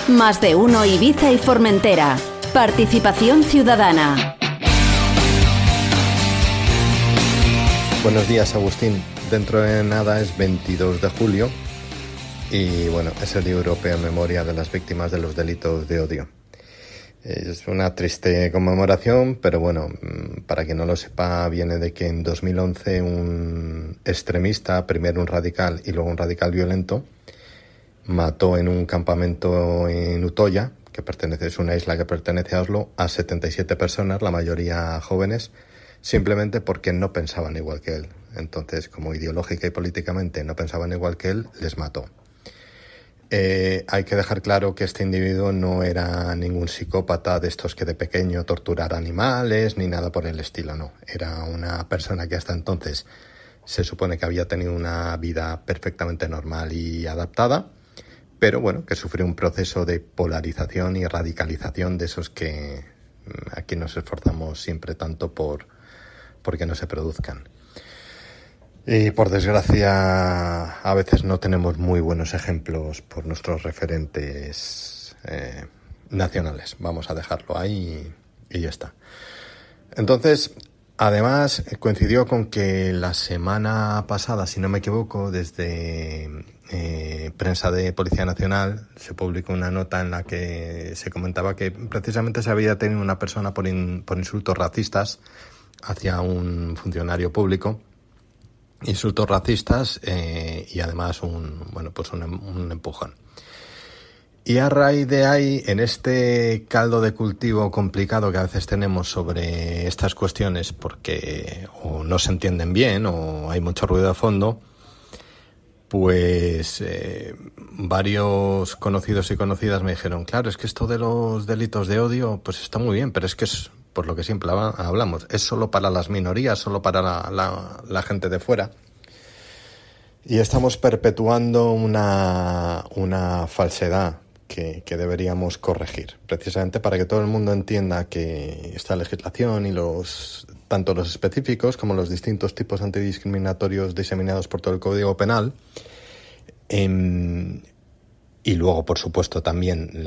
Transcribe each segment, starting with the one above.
Más de uno Ibiza y Formentera. Participación ciudadana. Buenos días, Agustín. Dentro de nada es 22 de julio y bueno, es el Día Europeo en memoria de las víctimas de los delitos de odio. Es una triste conmemoración, pero bueno, para quien no lo sepa, viene de que en 2011 un extremista, primero un radical y luego un radical violento, mató en un campamento en Utoya, es una isla que pertenece a Oslo, a 77 personas, la mayoría jóvenes, simplemente porque no pensaban igual que él. Entonces, como ideológica y políticamente no pensaban igual que él, les mató. Hay que dejar claro que este individuo no era ningún psicópata de estos que de pequeño torturara animales ni nada por el estilo, no. Era una persona que hasta entonces se supone que había tenido una vida perfectamente normal y adaptada, pero bueno, que sufrió un proceso de polarización y radicalización de esos que aquí nos esforzamos siempre tanto porque no se produzcan. Y por desgracia a veces no tenemos muy buenos ejemplos por nuestros referentes nacionales. Vamos a dejarlo ahí y ya está. Entonces, además coincidió con que la semana pasada, si no me equivoco, desde prensa de Policía Nacional se publicó una nota en la que se comentaba que precisamente se había tenido una persona por insultos racistas hacia un funcionario público. Insultos racistas y además un empujón. Y a raíz de ahí, en este caldo de cultivo complicado que a veces tenemos sobre estas cuestiones porque o no se entienden bien o hay mucho ruido de fondo, pues varios conocidos y conocidas me dijeron, claro, es que esto de los delitos de odio pues está muy bien, pero es que es por lo que siempre hablamos, es solo para las minorías, solo para la gente de fuera. Y estamos perpetuando una falsedad que deberíamos corregir, precisamente para que todo el mundo entienda que esta legislación y tanto los específicos como los distintos tipos antidiscriminatorios diseminados por todo el Código Penal, y luego, por supuesto, también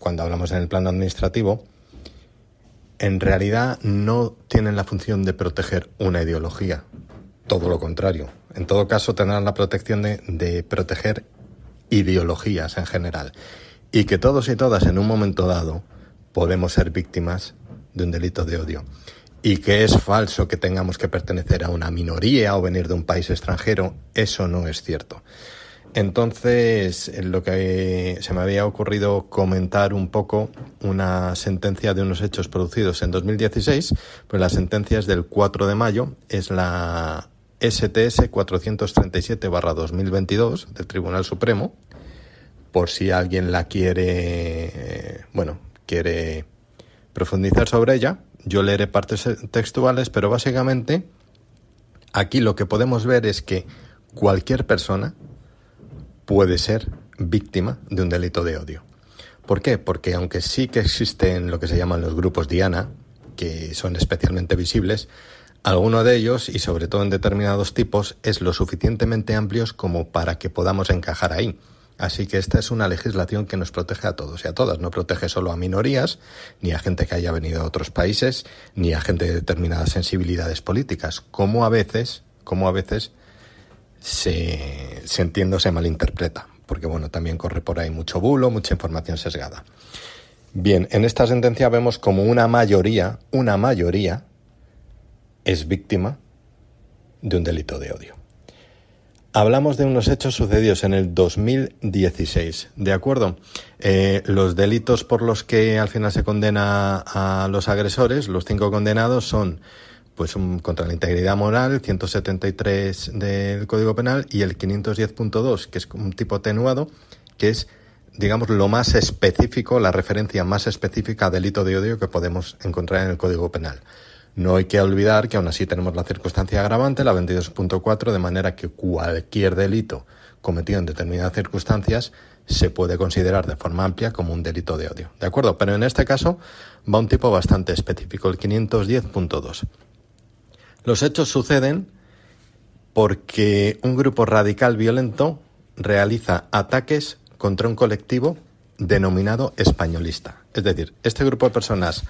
cuando hablamos en el plano administrativo, en realidad no tienen la función de proteger una ideología, todo lo contrario. En todo caso tendrán la protección de proteger ideologías en general, y que todos y todas en un momento dado podemos ser víctimas de un delito de odio, y que es falso que tengamos que pertenecer a una minoría o venir de un país extranjero, eso no es cierto. Entonces, lo que se me había ocurrido comentar un poco una sentencia de unos hechos producidos en 2016, pues la sentencia es del 4 de mayo, es la STS 437/2022 del Tribunal Supremo, por si alguien la quiere profundizar sobre ella. Yo leeré partes textuales, pero básicamente aquí lo que podemos ver es que cualquier persona puede ser víctima de un delito de odio. ¿Por qué? Porque aunque sí que existen lo que se llaman los grupos Diana, que son especialmente visibles, alguno de ellos, y sobre todo en determinados tipos, es lo suficientemente amplios como para que podamos encajar ahí. Así que esta es una legislación que nos protege a todos y a todas. No protege solo a minorías, ni a gente que haya venido a otros países, ni a gente de determinadas sensibilidades políticas, como a veces se entiende o se malinterpreta, porque bueno, también corre por ahí mucho bulo, mucha información sesgada. Bien, en esta sentencia vemos como una mayoría es víctima de un delito de odio. Hablamos de unos hechos sucedidos en el 2016, ¿de acuerdo? Los delitos por los que al final se condena a los agresores, los 5 condenados son pues contra la integridad moral, 173 del Código Penal, y el 510.2, que es un tipo atenuado, que es, digamos, lo más específico, la referencia más específica a delito de odio que podemos encontrar en el Código Penal. No hay que olvidar que aún así tenemos la circunstancia agravante, la 22.4, de manera que cualquier delito cometido en determinadas circunstancias se puede considerar de forma amplia como un delito de odio, ¿de acuerdo? Pero en este caso va un tipo bastante específico, el 510.2. Los hechos suceden porque un grupo radical violento realiza ataques contra un colectivo denominado españolista. Es decir, este grupo de personas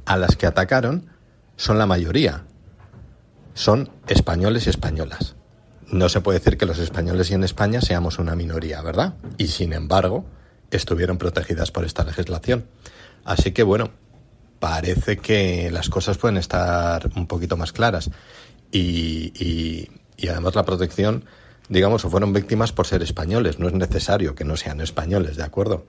a las que atacaron son la mayoría. Son españoles y españolas. No se puede decir que los españoles y en España seamos una minoría, ¿verdad? Y sin embargo, estuvieron protegidas por esta legislación. Así que bueno, parece que las cosas pueden estar un poquito más claras. Y además la protección, digamos, fueron víctimas por ser españoles. No es necesario que no sean españoles, ¿de acuerdo?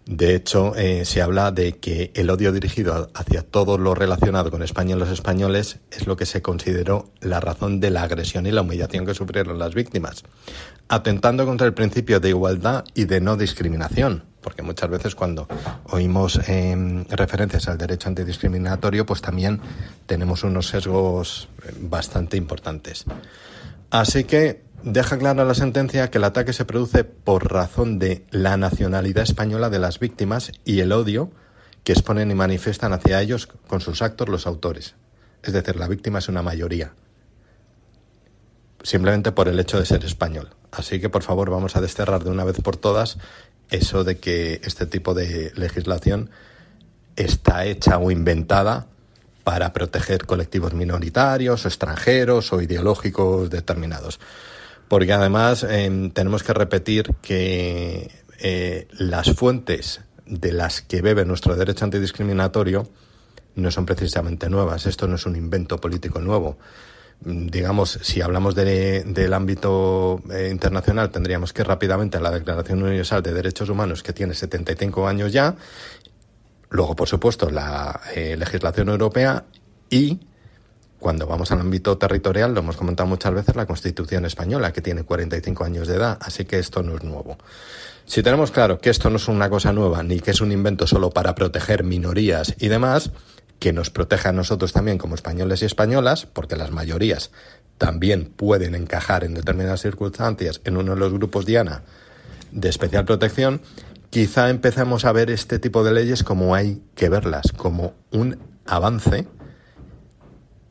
De hecho, se habla de que el odio dirigido hacia todo lo relacionado con España y los españoles es lo que se consideró la razón de la agresión y la humillación que sufrieron las víctimas, atentando contra el principio de igualdad y de no discriminación, porque muchas veces cuando oímos referencias al derecho antidiscriminatorio, pues también tenemos unos sesgos bastante importantes. Así que deja clara la sentencia que el ataque se produce por razón de la nacionalidad española de las víctimas y el odio que exponen y manifiestan hacia ellos con sus actos los autores. Es decir, la víctima es una mayoría, simplemente por el hecho de ser español. Así que, por favor, vamos a desterrar de una vez por todas eso de que este tipo de legislación está hecha o inventada para proteger colectivos minoritarios o extranjeros o ideológicos determinados. Porque además tenemos que repetir que las fuentes de las que bebe nuestro derecho antidiscriminatorio no son precisamente nuevas. Esto no es un invento político nuevo. Digamos, si hablamos del ámbito internacional, tendríamos que ir rápidamente a la Declaración Universal de Derechos Humanos, que tiene 75 años ya. Luego, por supuesto, la legislación europea y, cuando vamos al ámbito territorial, lo hemos comentado muchas veces, la Constitución española, que tiene 45 años de edad, así que esto no es nuevo. Si tenemos claro que esto no es una cosa nueva, ni que es un invento solo para proteger minorías y demás, que nos protege a nosotros también como españoles y españolas, porque las mayorías también pueden encajar en determinadas circunstancias en uno de los grupos diana de especial protección, quizá empecemos a ver este tipo de leyes como hay que verlas, como un avance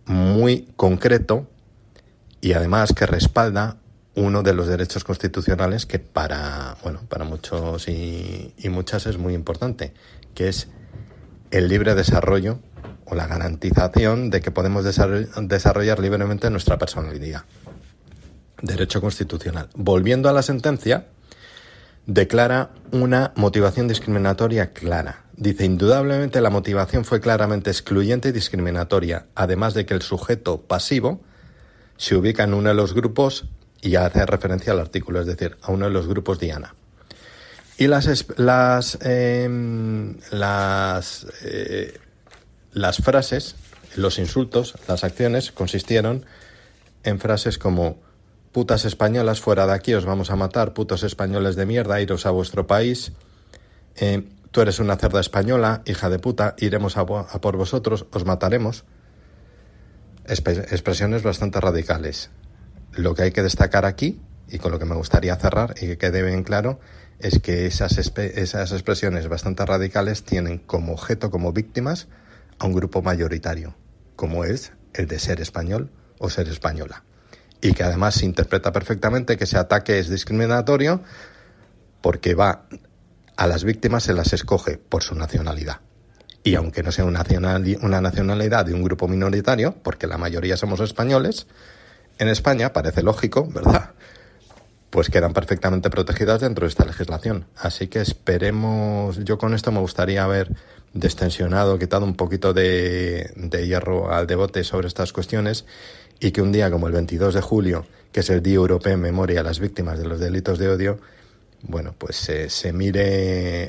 muy concreto y además que respalda uno de los derechos constitucionales que para muchos y muchas es muy importante, que es el libre desarrollo o la garantización de que podemos desarrollar libremente nuestra personalidad. Derecho constitucional. Volviendo a la sentencia, declara una motivación discriminatoria clara. Dice, indudablemente la motivación fue claramente excluyente y discriminatoria, además de que el sujeto pasivo se ubica en uno de los grupos y hace referencia al artículo, es decir, a uno de los grupos diana. Y las frases, los insultos, las acciones consistieron en frases como: putas españolas, fuera de aquí, os vamos a matar, putos españoles de mierda, iros a vuestro país, tú eres una cerda española, hija de puta, iremos a por vosotros, os mataremos. Expresiones bastante radicales. Lo que hay que destacar aquí, y con lo que me gustaría cerrar y que quede bien claro, es que esas expresiones bastante radicales tienen como objeto, como víctimas, a un grupo mayoritario, como es el de ser español o ser española. Y que además se interpreta perfectamente que ese ataque es discriminatorio porque a las víctimas se las escoge por su nacionalidad. Y aunque no sea una nacionalidad de un grupo minoritario, porque la mayoría somos españoles, en España parece lógico, ¿verdad?, pues quedan perfectamente protegidas dentro de esta legislación. Así que esperemos, yo con esto me gustaría haber destensionado, quitado un poquito de hierro al debate sobre estas cuestiones, y que un día como el 22 de julio, que es el Día Europeo en Memoria a las Víctimas de los Delitos de Odio, bueno, pues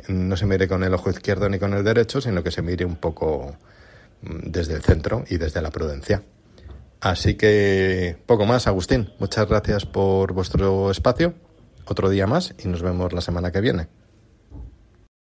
no se mire con el ojo izquierdo ni con el derecho, sino que se mire un poco desde el centro y desde la prudencia. Así que poco más, Agustín. Muchas gracias por vuestro espacio. Otro día más y nos vemos la semana que viene.